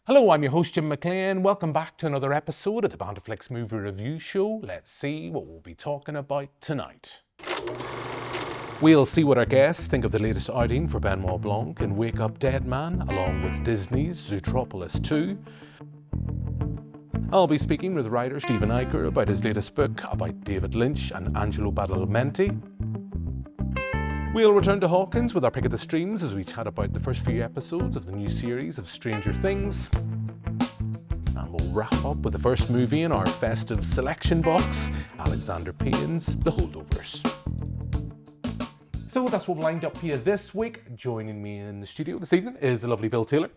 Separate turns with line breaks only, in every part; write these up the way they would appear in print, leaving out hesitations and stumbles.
Hello, I'm your host Jim McClean. Welcome back to another episode of the BANTERFLIX Movie Review Show. Let's see what we'll be talking about tonight. We'll see what our guests think of the latest outing for Benoit Blanc in Wake Up Dead Man, along with Disney's Zootropolis 2. I'll be speaking with writer Stephan Eicke about his latest book about David Lynch and Angelo Badalamenti. We'll return to Hawkins with our pick of the streams as we chat about the first few episodes of the new series of Stranger Things. And we'll wrap up with the first movie in our festive selection box, Alexander Payne's The Holdovers. So that's what we've lined up for you this week. Joining me in the studio this evening is the lovely Bill Taylor.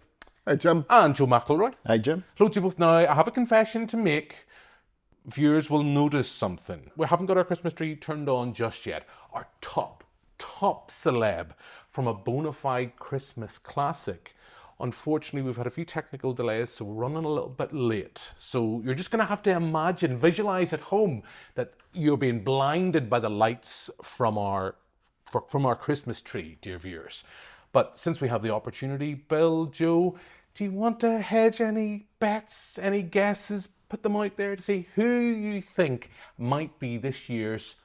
Hi, Jim.
And Joe McElroy.
Hi, Jim.
Hello to you both. Now, I have a confession to make. Viewers will notice something. We haven't got our Christmas tree turned on just yet. Our top celeb from a bona fide Christmas classic. Unfortunately, we've had a few technical delays, so we're running a little bit late. So you're just going to have to imagine, visualize at home that you're being blinded by the lights from our Christmas tree, dear viewers. But since we have the opportunity, Bill, Joe, do you want to hedge any bets, any guesses? Put them out there to see who you think might be this year's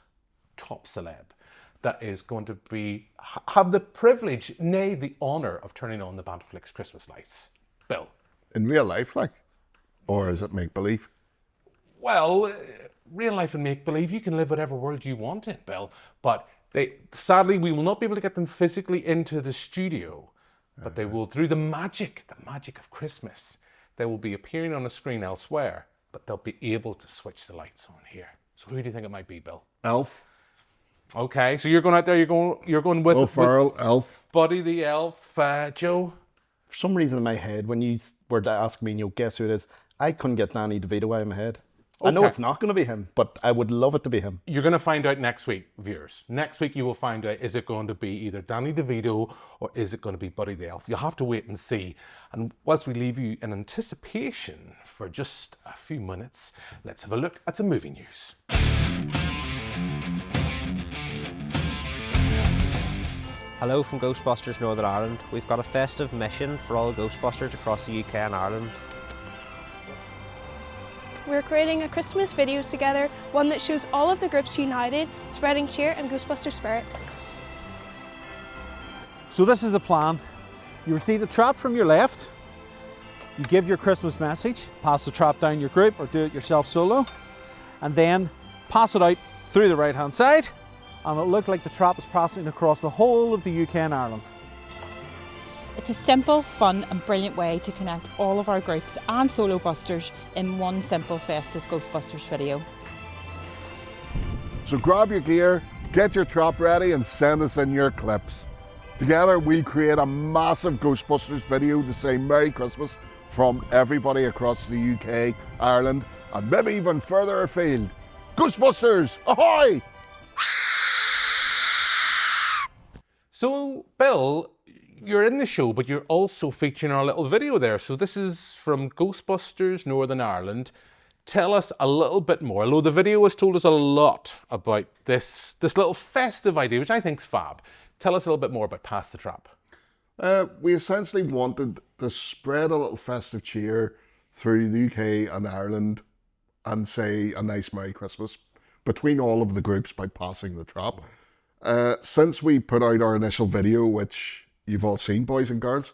top celeb that is going to have the privilege, nay, the honour of turning on the BANTERFLIX Christmas lights. Bill?
In real life, like? Or is it make-believe?
Well, real life and make-believe, you can live whatever world you want in, Bill. But sadly, we will not be able to get them physically into the studio. But they will, through the magic of Christmas, they will be appearing on a screen elsewhere, but they'll be able to switch the lights on here. So who do you think it might be, Bill?
Elf.
Okay, so you're going out there, you're going with...
Will Ferrell, Elf.
Buddy the Elf. Joe?
For some reason in my head, when you were to ask me, guess who it is, I couldn't get Danny DeVito out of my head. Okay. I know it's not going to be him, but I would love it to be him.
You're going to find out next week, viewers. Next week you will find out, is it going to be either Danny DeVito or is it going to be Buddy the Elf? You'll have to wait and see. And whilst we leave you in anticipation for just a few minutes, let's have a look at some movie news.
Hello from Ghostbusters Northern Ireland. We've got a festive mission for all Ghostbusters across the UK and Ireland.
We're creating a Christmas video together, one that shows all of the groups united, spreading cheer and Ghostbuster spirit.
So this is the plan. You receive the trap from your left, you give your Christmas message, pass the trap down your group or do it yourself solo, and then pass it out through the right hand side, and it'll look like the trap is passing across the whole of the UK and Ireland.
It's a simple, fun and brilliant way to connect all of our groups and solo busters in one simple festive Ghostbusters video.
So grab your gear, get your trap ready and send us in your clips. Together we create a massive Ghostbusters video to say Merry Christmas from everybody across the UK, Ireland and maybe even further afield. Ghostbusters, ahoy!
So, Bill, you're in the show, but you're also featuring our little video there. So this is from Ghostbusters Northern Ireland. Tell us a little bit more. Although the video has told us a lot about this little festive idea, which I think is fab. Tell us a little bit more about Pass the Trap.
We essentially wanted to spread a little festive cheer through the UK and Ireland and say a nice Merry Christmas between all of the groups by passing the trap. Since we put out our initial video, which you've all seen, boys and girls,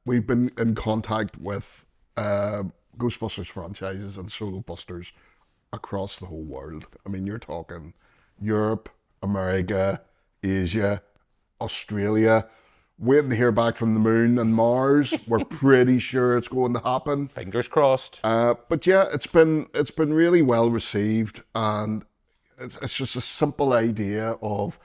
we've been in contact with Ghostbusters franchises and solo busters across the whole world. I mean, you're talking Europe, America, Asia, Australia, waiting to hear back from the moon and Mars. We're pretty sure it's going to happen.
Fingers crossed.
But yeah, it's been really well received, and it's just a simple idea of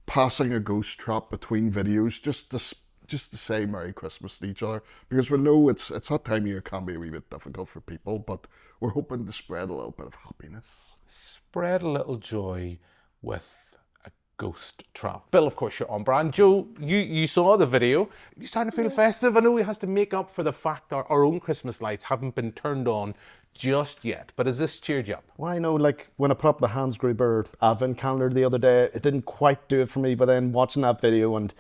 passing a ghost trap between videos just to say Merry Christmas to each other, because we know it's that time of year can be a wee bit difficult for people, but we're hoping to spread a little bit of happiness.
Spread a little joy with a ghost trap. Bill, of course, you're on brand. Joe, you saw the video. You're starting to feel festive. I know he has to make up for the fact that our own Christmas lights haven't been turned on just yet, but has this cheered you up?
Well, I know, like when I put up the Hans Gruber advent calendar the other day, it didn't quite do it for me, but then watching that video and,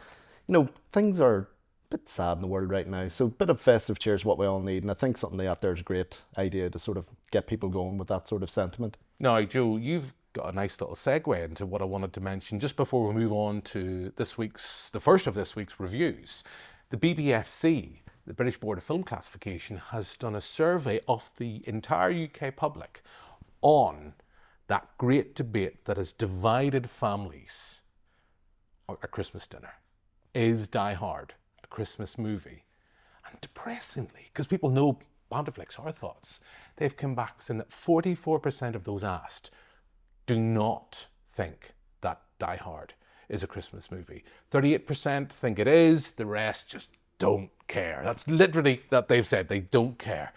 things are bit sad in the world right now. So a bit of festive cheer is what we all need. And I think something like that there is a great idea to sort of get people going with that sort of sentiment.
Now, Joe, you've got a nice little segue into what I wanted to mention just before we move on to the first of this week's reviews. The BBFC, the British Board of Film Classification, has done a survey of the entire UK public on that great debate that has divided families at Christmas dinner. Is Die Hard a Christmas movie? And depressingly, because people know BANTERFLIX, our thoughts, they've come back saying that 44% of those asked do not think that Die Hard is a Christmas movie. 38% think it is, the rest just don't care. That's literally that they've said, they don't care.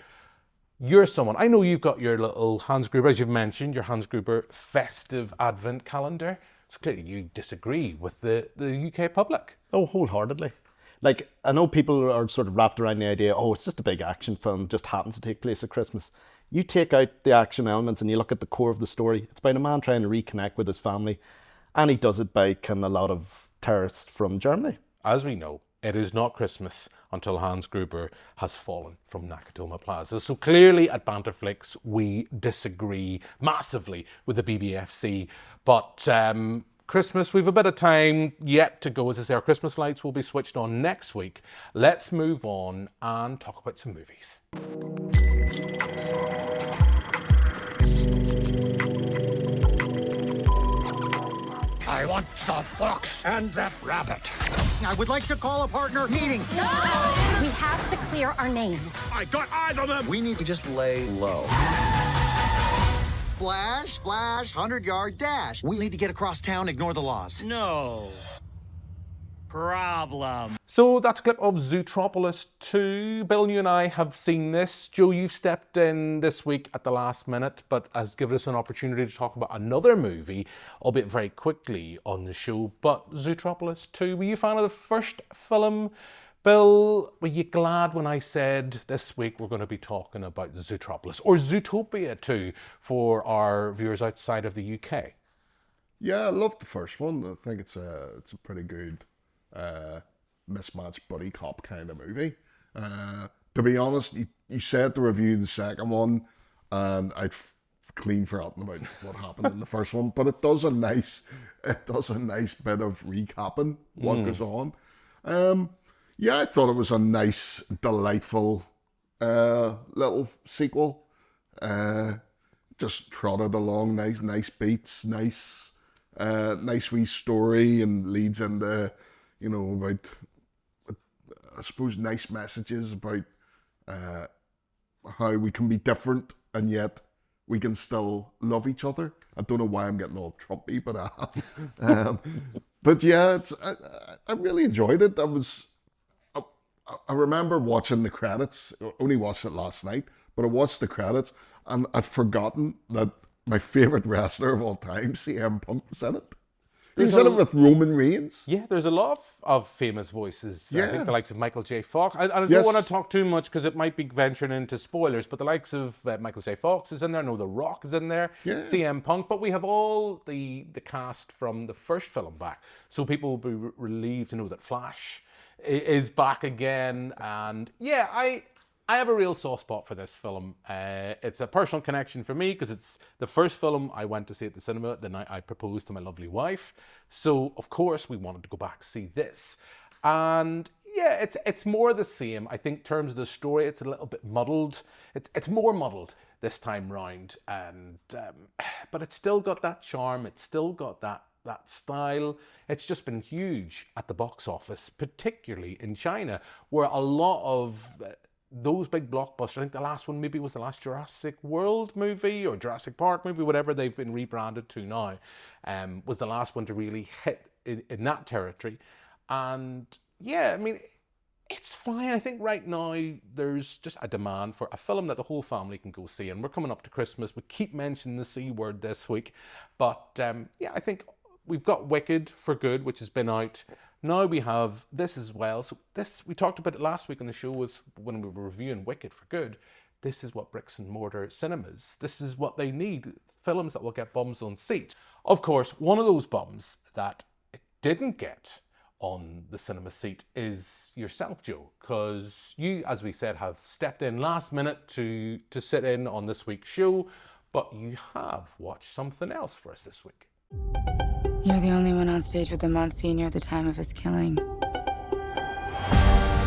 You're someone, I know you've got your little Hans Gruber, as you've mentioned, your Hans Gruber festive advent calendar. So clearly you disagree with the UK public.
Oh, wholeheartedly. Like, I know people are sort of wrapped around the idea, oh, it's just a big action film, just happens to take place at Christmas. You take out the action elements and you look at the core of the story. It's about a man trying to reconnect with his family, and he does it by killing a lot of terrorists from Germany.
As we know, it is not Christmas until Hans Gruber has fallen from Nakatomi Plaza. So clearly at BANTERFLIX, we disagree massively with the BBFC. But Christmas, we've a bit of time yet to go. As I say, our Christmas lights will be switched on next week. Let's move on and talk about some movies.
I want the fox and that rabbit. I would like to call a partner meeting.
We have to clear our names.
I got eyes on them.
We need to just lay low.
Flash, 100-yard dash.
We need to get across town, ignore the laws.
No problem.
So that's a clip of Zootropolis 2. Bill, you and I have seen this. Joe, you've stepped in this week at the last minute, but has given us an opportunity to talk about another movie, albeit very quickly on the show. But Zootropolis 2, were you a fan of the first film? Bill, were you glad when I said this week we're going to be talking about Zootropolis, or Zootopia 2 for our viewers outside of the UK?
Yeah, I loved the first one. I think it's a pretty good mismatched buddy cop kind of movie. To be honest, you said to review the second one, and I'd clean forgotten about what happened in the first one. But it does a nice bit of recapping what goes on. Yeah, I thought it was a nice, delightful little sequel. Just trotted along, nice beats, nice wee story, and leads into, you know, about, I suppose, nice messages about how we can be different and yet we can still love each other. I don't know why I'm getting all Trumpy, but I have. But yeah, I really enjoyed it. I remember watching the credits. I only watched it last night, but I watched the credits and I'd forgotten that my favourite wrestler of all time, CM Punk, was in it. He was in it with Roman Reigns.
Yeah, there's a lot of famous voices.
Yeah.
I think the likes of Michael J. Fox. I don't
Yes.
want to talk too much because it might be venturing into spoilers, but the likes of Michael J. Fox is in there. I know The Rock is in there.
Yeah.
CM Punk. But we have all the cast from the first film back. So people will be relieved to know that Flash is back again. And yeah, I have a real soft spot for this film. It's a personal connection for me because it's the first film I went to see at the cinema the night I proposed to my lovely wife. So, of course, we wanted to go back to see this. And yeah, it's more the same. I think in terms of the story, it's a little bit muddled. It's more muddled this time round. And but it's still got that charm. It's still got that style. It's just been huge at the box office, particularly in China, where a lot of those big blockbusters, I think the last one maybe was the last Jurassic World movie or Jurassic Park movie, whatever they've been rebranded to now, was the last one to really hit in that territory. And yeah, I mean, it's fine. I think right now there's just a demand for a film that the whole family can go see. And we're coming up to Christmas. We keep mentioning the C word this week. But yeah, I think we've got Wicked for Good, which has been out. Now we have this as well. So this, we talked about it last week on the show was when we were reviewing Wicked for Good. This is what bricks and mortar cinemas, this is what they need. Films that will get bums on seats. Of course, one of those bums that it didn't get on the cinema seat is yourself, Joe, because you, as we said, have stepped in last minute to sit in on this week's show, but you have watched something else for us this week.
You're the only one on stage with the Monsignor at the time of his killing.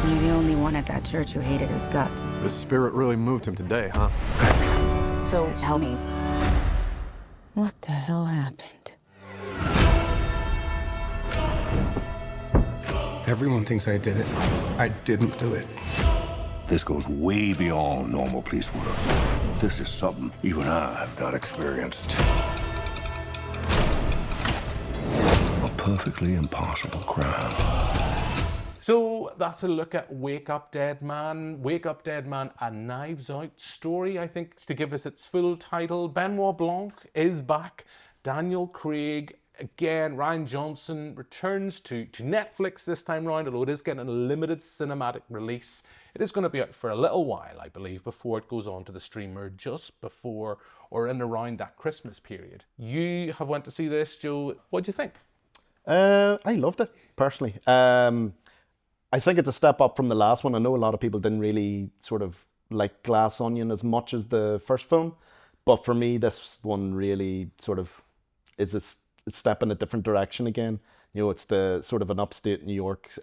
You're the only one at that church who hated his guts.
The spirit really moved him today, huh?
So tell me, what the hell happened?
Everyone thinks I did it. I didn't do it.
This goes way beyond normal police work. This is something even I have not experienced. A perfectly impossible crime.
So that's a look at Wake Up Dead Man. Wake Up Dead Man, a Knives Out story, I think, to give us its full title. Benoit Blanc is back. Daniel Craig, again, Rian Johnson returns to Netflix this time round, although it is getting a limited cinematic release. It is going to be out for a little while, I believe, before it goes on to the streamer, just before or in around that Christmas period. You have went to see this, Joe. What do you think?
I loved it, personally. I think it's a step up from the last one. I know a lot of people didn't really sort of like Glass Onion as much as the first film, but for me, this one really sort of is a step in a different direction again. You know, it's the sort of an upstate New York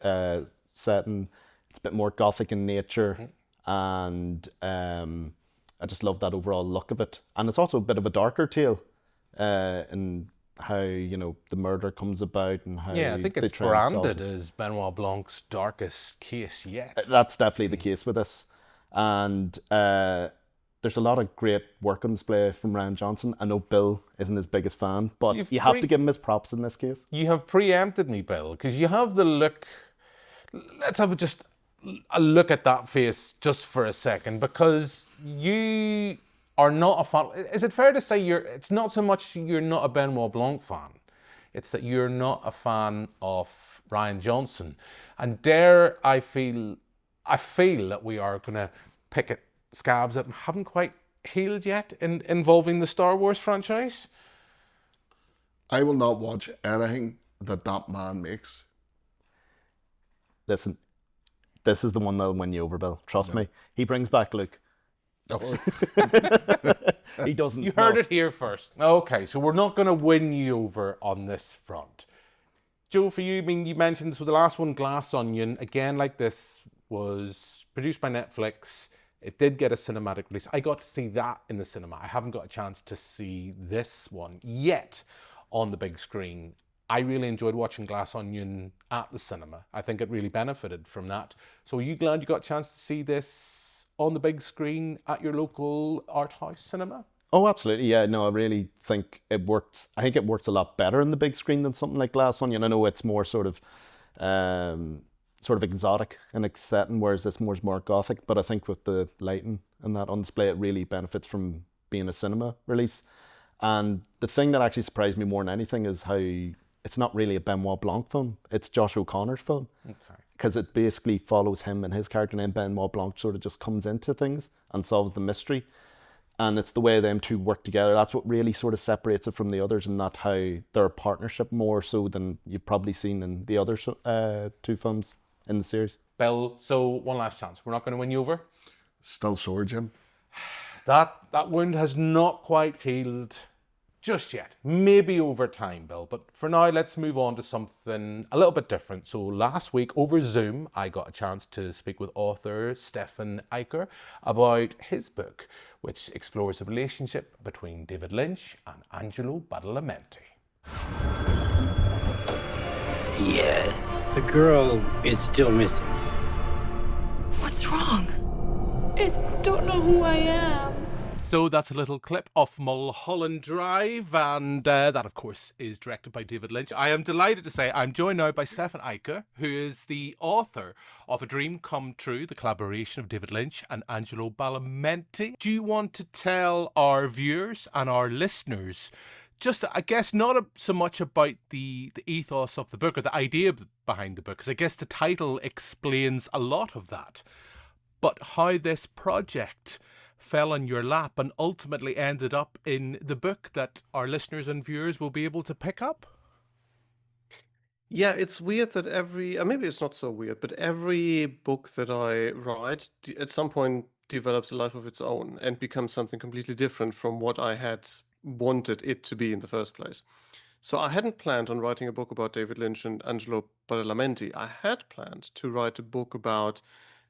setting. It's a bit more gothic in nature, and I just love that overall look of it. And it's also a bit of a darker tale in how, you know, the murder comes about and how
I think it's branded as Benoit Blanc's darkest case yet.
That's definitely the case with this. And there's a lot of great work on display from Rian Johnson. I know Bill isn't his biggest fan, but you have to give him his props in this case.
You have preempted me, Bill, because you have the look. Let's have just a look at that face just for a second, because you are not a fan. Is it fair to say it's not so much you're not a Benoit Blanc fan, it's that you're not a fan of Rian Johnson. And I feel that we are going to pick at scabs that haven't quite healed yet involving the Star Wars franchise.
I will not watch anything that man makes.
Listen, this is the one that'll win you over, Bill. Trust me. He brings back Luke.
Oh.
He doesn't.
You heard it here first. Okay, so we're not going to win you over on this front. Joe, for you, I mean, you mentioned, so the last one, Glass Onion, again, like this, was produced by Netflix. It did get a cinematic release. I got to see that in the cinema. I haven't got a chance to see this one yet on the big screen. I really enjoyed watching Glass Onion at the cinema. I think it really benefited from that. So are you glad you got a chance to see this on the big screen at your local art house cinema?
Oh, absolutely. Yeah, no, I really think it works. I think it works a lot better on the big screen than something like Glass Onion. I know it's more sort of exotic in its setting, whereas this is more gothic. But I think with the lighting and that on display, it really benefits from being a cinema release. And the thing that actually surprised me more than anything is how it's not really a Benoit Blanc film. It's Josh O'Connor's film. Okay. Because it basically follows him and his character, and then Benoit Blanc sort of just comes into things and solves the mystery. And it's the way them two work together. That's what really sort of separates it from the others, and not how they're a partnership more so than you've probably seen in the other two films in the series.
Bill, so one last chance. We're not going to win you over?
Still sore, Jim.
That wound has not quite healed just yet. Maybe over time, Bill. But for now, let's move on to something a little bit different. So last week over Zoom, I got a chance to speak with author Stephan Eicke about his book, which explores the relationship between David Lynch and Angelo Badalamenti.
Yeah, the girl is still missing.
What's wrong?
I don't know who I am.
So that's a little clip off Mulholland Drive, and that, of course, is directed by David Lynch. I am delighted to say I'm joined now by Stephan Eicke, who is the author of A Dream Come True, the collaboration of David Lynch and Angelo Badalamenti. Do you want to tell our viewers and our listeners, just, I guess, not so much about the ethos of the book or the idea behind the book, because I guess the title explains a lot of that, but how this project fell on your lap and ultimately ended up in the book that our listeners and viewers will be able to pick up?
Yeah, it's weird that maybe it's not so weird, but every book that I write at some point develops a life of its own and becomes something completely different from what I had wanted it to be in the first place. So I hadn't planned on writing a book about David Lynch and Angelo Badalamenti. I had planned to write a book about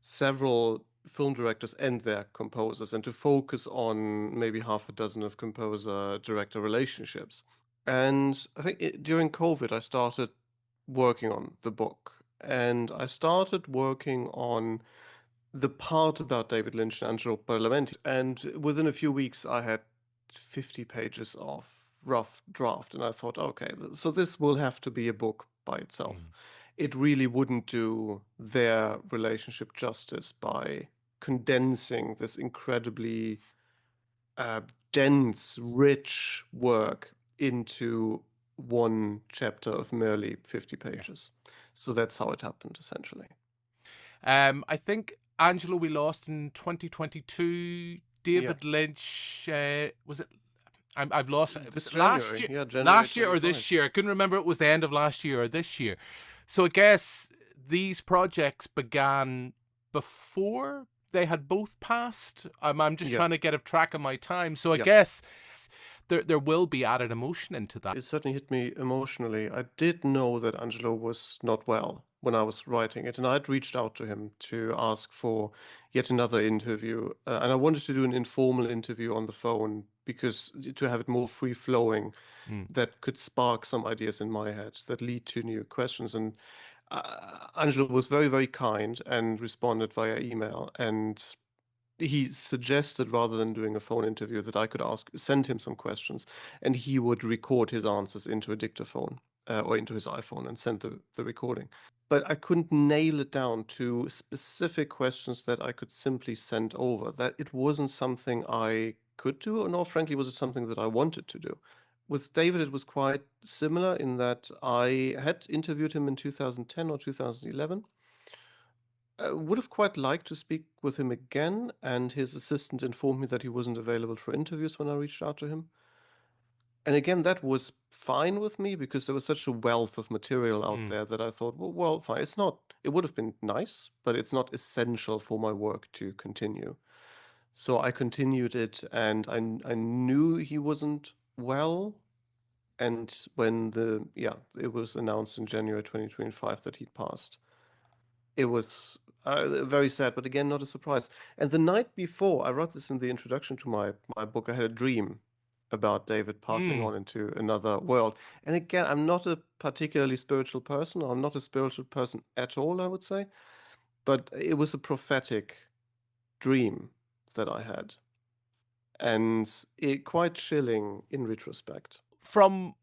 several film directors and their composers and to focus on maybe half a dozen of composer-director relationships. And I think during COVID, I started working on the book. And I started working on the part about David Lynch and Angelo Badalamenti. And within a few weeks, I had 50 pages of rough draft. And I thought, okay, so this will have to be a book by itself. It really wouldn't do their relationship justice by condensing this incredibly dense, rich work into one chapter of merely 50 pages. So that's how it happened, essentially.
I think Angelo we lost in 2022. David Lynch, was it? I've lost it. Was it last year?
Yeah, January
last year or this year? I couldn't remember. It was the end of last year or this year. So I guess these projects began before they had both passed. I'm just trying to get a track of my time. So I guess there will be added emotion into that.
It certainly hit me emotionally. I did know that Angelo was not well when I was writing it, and I'd reached out to him to ask for yet another interview. And I wanted to do an informal interview on the phone because to have it more free-flowing, that could spark some ideas in my head that lead to new questions. And Angelo was very, very kind and responded via email. And he suggested, rather than doing a phone interview, that I could send him some questions, and he would record his answers into a dictaphone or into his iPhone and send the recording. But I couldn't nail it down to specific questions that I could simply send over. That it wasn't something I could do, nor frankly was it something that I wanted to do. With David, it was quite similar in that I had interviewed him in 2010 or 2011. I would have quite liked to speak with him again, and his assistant informed me that he wasn't available for interviews when I reached out to him. And again, that was fine with me because there was such a wealth of material out there that I thought, well, fine. It would have been nice, but it's not essential for my work to continue. So I continued it, and I knew he wasn't well. And when it was announced in January 2025 that he'd passed, it was very sad, but again, not a surprise. And the night before, I wrote this in the introduction to my book, I had a dream about David passing on into another world. And again, I'm not a particularly spiritual person, or I'm not a spiritual person at all, I would say. But it was a prophetic dream that I had. And quite chilling in retrospect.
From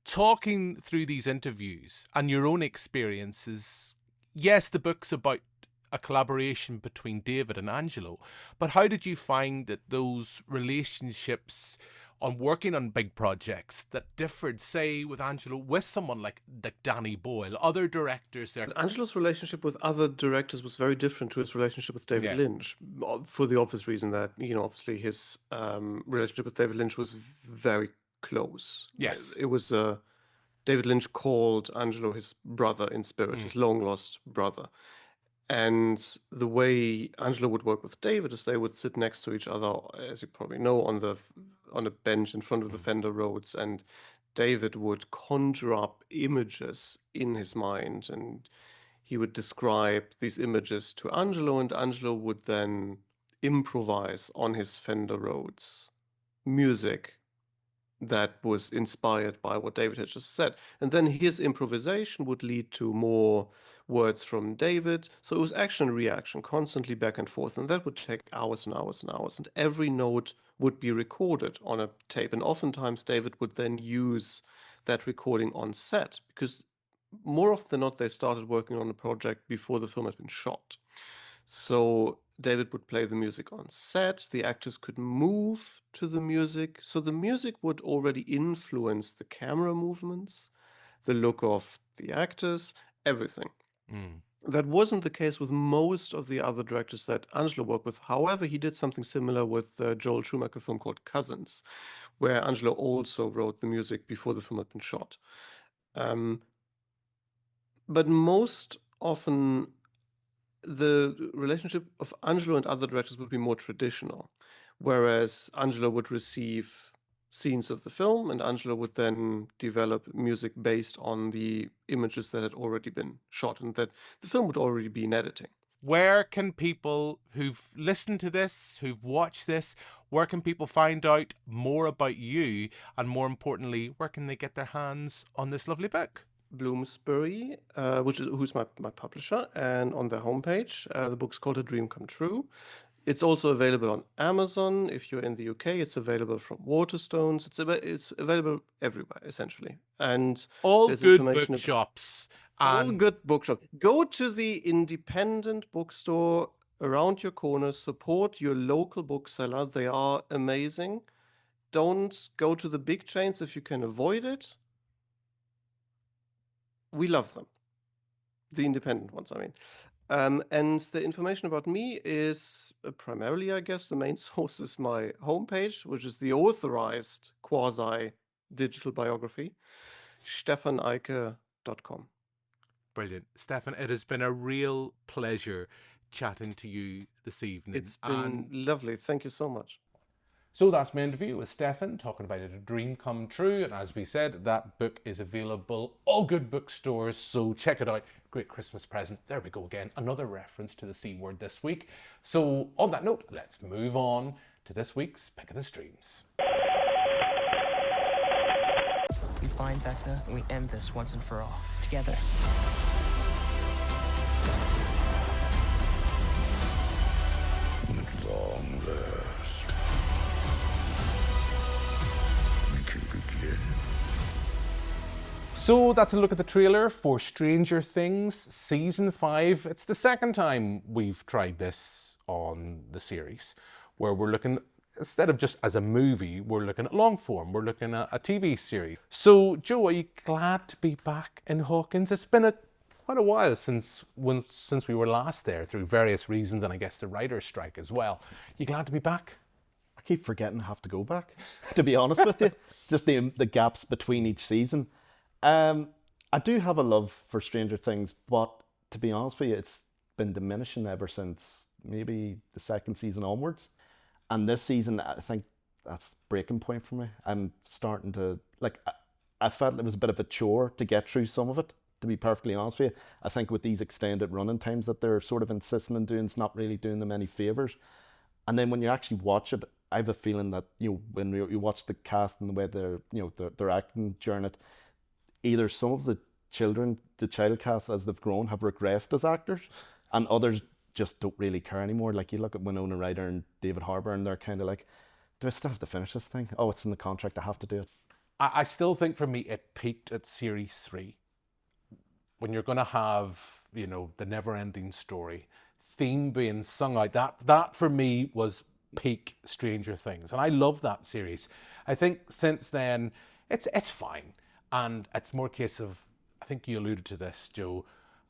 talking through these interviews and your own experiences, yes, the book's about a collaboration between David and Angelo, but how did you find that those relationships on working on big projects that differed, say, with Angelo, with someone like Danny Boyle, other directors there?
Angelo's relationship with other directors was very different to his relationship with David Lynch, for the obvious reason that, obviously his relationship with David Lynch was very close.
Yes.
It was David Lynch called Angelo his brother in spirit, his long-lost brother. And the way Angelo would work with David is they would sit next to each other, as you probably know, on a bench in front of the Fender Rhodes, and David would conjure up images in his mind, and he would describe these images to Angelo, and Angelo would then improvise on his Fender Rhodes music that was inspired by what David had just said. And then his improvisation would lead to more words from David. So it was action and reaction, constantly back and forth. And that would take hours and hours and hours. And every note would be recorded on a tape. And oftentimes David would then use that recording on set, because more often than not, they started working on the project before the film had been shot. So David would play the music on set. The actors could move to the music. So the music would already influence the camera movements, the look of the actors, everything. That wasn't the case with most of the other directors that Angelo worked with. However, he did something similar with the Joel Schumacher film called Cousins, where Angelo also wrote the music before the film had been shot. But most often, the relationship of Angelo and other directors would be more traditional, whereas Angelo would receive scenes of the film and Angelo would then develop music based on the images that had already been shot and that the film would already be in editing.
Where can people who've listened to this, who've watched this, where can people find out more about you? And more importantly, where can they get their hands on this lovely book?
Bloomsbury, who's my publisher, and on their homepage, the book's called A Dream Come True. It's also available on Amazon. If you're in the UK, it's available from Waterstones. It's available everywhere, essentially. And
all
there's
good
information
bookshops.
All good bookshops. Go to the independent bookstore around your corner. Support your local bookseller. They are amazing. Don't go to the big chains if you can avoid it. We love them. The independent ones, I mean. And the information about me is primarily, I guess, the main source is my homepage, which is the authorized quasi-digital biography, stephaneicke.com.
Brilliant. Stephan, it has been a real pleasure chatting to you this evening.
It's been lovely. Thank you so much.
So that's my interview with Stephan, talking about A Dream Come True. And as we said, that book is available all good bookstores, so check it out. Great Christmas present. There we go again. Another reference to the C word this week. So on that note, let's move on to this week's Pick of the Streams.
We find Vecna and we end this once and for all. Together.
At long last, we can begin.
So that's a look at the trailer for Stranger Things Season 5. It's the second time we've tried this on the series, where we're looking, instead of just as a movie, we're looking at long form, we're looking at a TV series. So Joe, are you glad to be back in Hawkins? It's been quite a while since we were last there, through various reasons, and I guess the writer's strike as well. You glad to be back?
I keep forgetting I have to go back, to be honest with you. Just the gaps between each season. I do have a love for Stranger Things, but to be honest with you, it's been diminishing ever since maybe the second season onwards. And this season, I think that's breaking point for me. I'm starting to, I felt it was a bit of a chore to get through some of it, to be perfectly honest with you. I think with these extended running times that they're sort of insisting on doing, it's not really doing them any favours. And then when you actually watch it, I have a feeling that, when you watch the cast and the way they're acting during it, either some of the child cast as they've grown have regressed as actors, and others just don't really care anymore. Like you look at Winona Ryder and David Harbour, and they're kind of like, do I still have to finish this thing? Oh, it's in the contract, I have to do it.
I still think for me it peaked at Series 3. When you're going to have, the never-ending story, theme being sung out, that for me was peak Stranger Things. And I love that series. I think since then, it's fine. And it's more a case of, I think you alluded to this, Joe,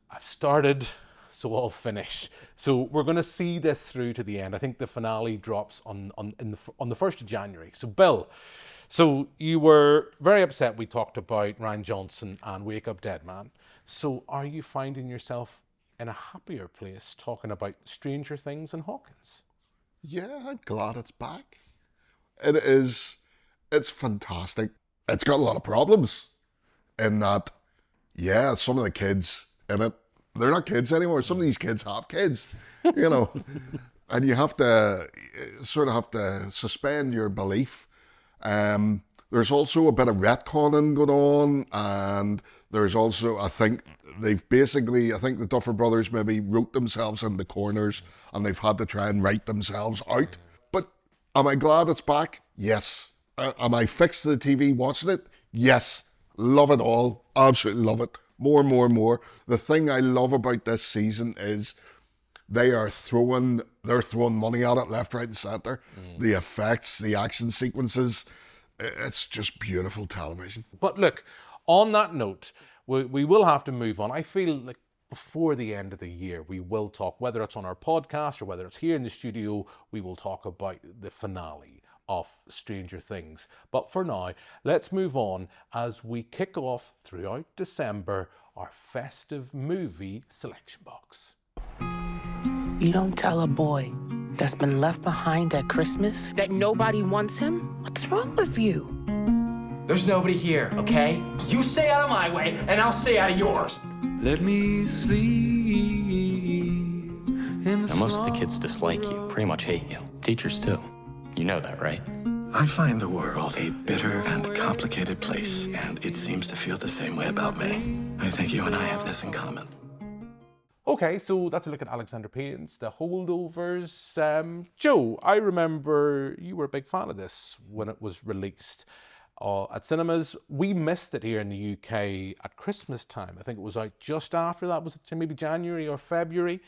I've started, so I'll finish. So we're going to see this through to the end. I think the finale drops on the 1st of January. So Bill, so you were very upset we talked about Ryan Johnson and Wake Up Dead Man. So are you finding yourself in a happier place talking about Stranger Things and Hawkins?
Yeah, I'm glad it's back. It's fantastic. It's got a lot of problems in that, some of the kids in it, they're not kids anymore. Some of these kids have kids, and you have to suspend your belief. There's also a bit of retconning going on, and there's also, I think the Duffer Brothers maybe wrote themselves in the corners, and they've had to try and write themselves out. But am I glad it's back? Yes. Am I fixed to the TV watching it? Yes. Love it all. Absolutely love it. More. The thing I love about this season is they're throwing money at it left, right and centre. The effects, the action sequences, it's just beautiful television.
But look, on that note, we will have to move on. I feel like before the end of the year, we will talk, whether it's on our podcast or whether it's here in the studio, we will talk about the finale of Stranger Things. But for now, let's move on as we kick off throughout December our festive movie selection box.
You don't tell a boy that's been left behind at Christmas that nobody wants him? What's wrong with you?
There's nobody here, okay? You stay out of my way, and I'll stay out of yours.
Let me sleep.
Now, most of the kids dislike you, pretty much hate you. Teachers too. You know that, right?
I find the world a bitter and complicated place, and it seems to feel the same way about me. I think you and I have this in common.
Okay, so that's a look at Alexander Payne's The Holdovers. Joe, I remember you were a big fan of this when it was released at cinemas. We missed it here in the UK at Christmas time. I think it was out just after that. Was it maybe January or February?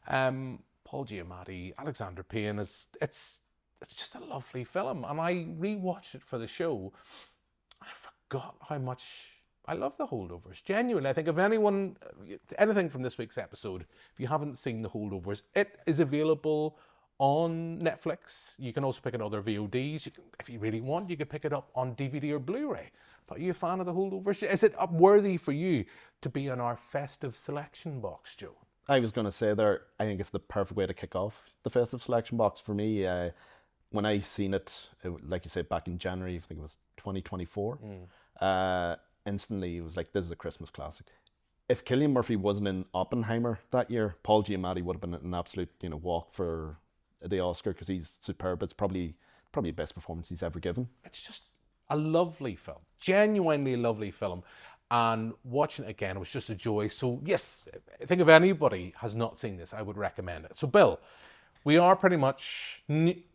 Paul Giamatti, Alexander Payne, it's just a lovely film. And I rewatched it for the show. I forgot how much I love The Holdovers. Genuinely, I think if anything from this week's episode, if you haven't seen The Holdovers, it is available on Netflix. You can also pick it up other VODs. If you really want, you can pick it up on DVD or Blu-ray. But are you a fan of The Holdovers? Is it worthy for you to be in our festive selection box, Joe?
I was going to say there, I think it's the perfect way to kick off the festive selection box for me. When I seen it, like you said, back in January, I think it was 2024, instantly it was like, this is a Christmas classic. If Cillian Murphy wasn't in Oppenheimer that year, Paul Giamatti would have been an absolute walk for the Oscar because he's superb. It's probably the best performance he's ever given.
It's just a lovely film, genuinely lovely film. And watching it again was just a joy. So yes, I think if anybody has not seen this, I would recommend it. So Bill, we are pretty much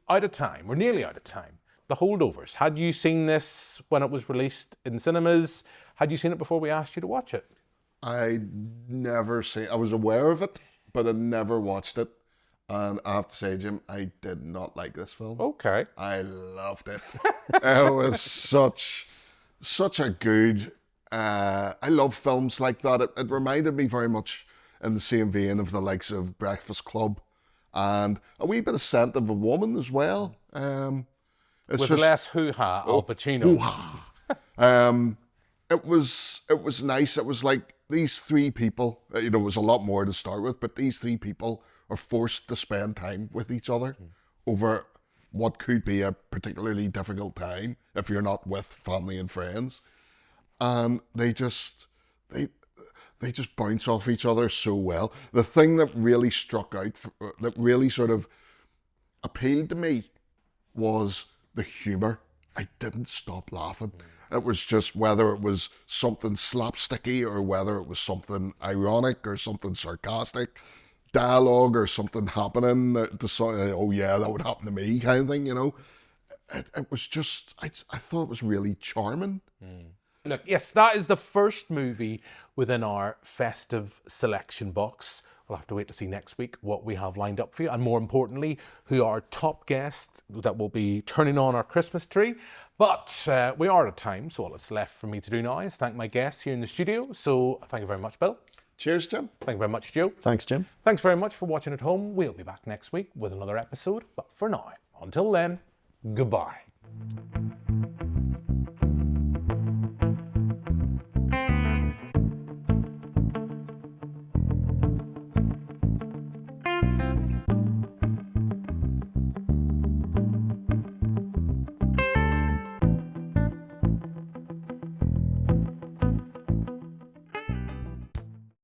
out of time. We're nearly out of time. The Holdovers. Had you seen this when it was released in cinemas? Had you seen it before we asked you to watch it?
I was aware of it, but I never watched it. And I have to say, Jim, I did not like this film.
Okay.
I loved it. It was such a good... I love films like that. It reminded me very much in the same vein of the likes of Breakfast Club and a wee bit of Scent of a Woman as well.
With less hoo-ha, Al Pacino.
Hoo-ha. It was nice. It was like these three people, it was a lot more to start with, but these three people are forced to spend time with each other over what could be a particularly difficult time if you're not with family and friends. And they just bounce off each other so well. The thing that really struck out, that really sort of appealed to me, was the humour. I didn't stop laughing. It was just whether it was something slapsticky or whether it was something ironic or something sarcastic, dialogue or something happening oh yeah, that would happen to me kind of thing, It was just, I thought it was really charming.
Look, yes, that is the first movie within our festive selection box. We'll have to wait to see next week what we have lined up for you, and more importantly, who our top guest that will be turning on our Christmas tree. But we are out of time, so all that's left for me to do now is thank my guests here in the studio. So thank you very much, Bill.
Cheers, Jim.
Thank you very much, Joe.
Thanks, Jim.
Thanks very much for watching at home. We'll be back next week with another episode. But for now, until then, goodbye.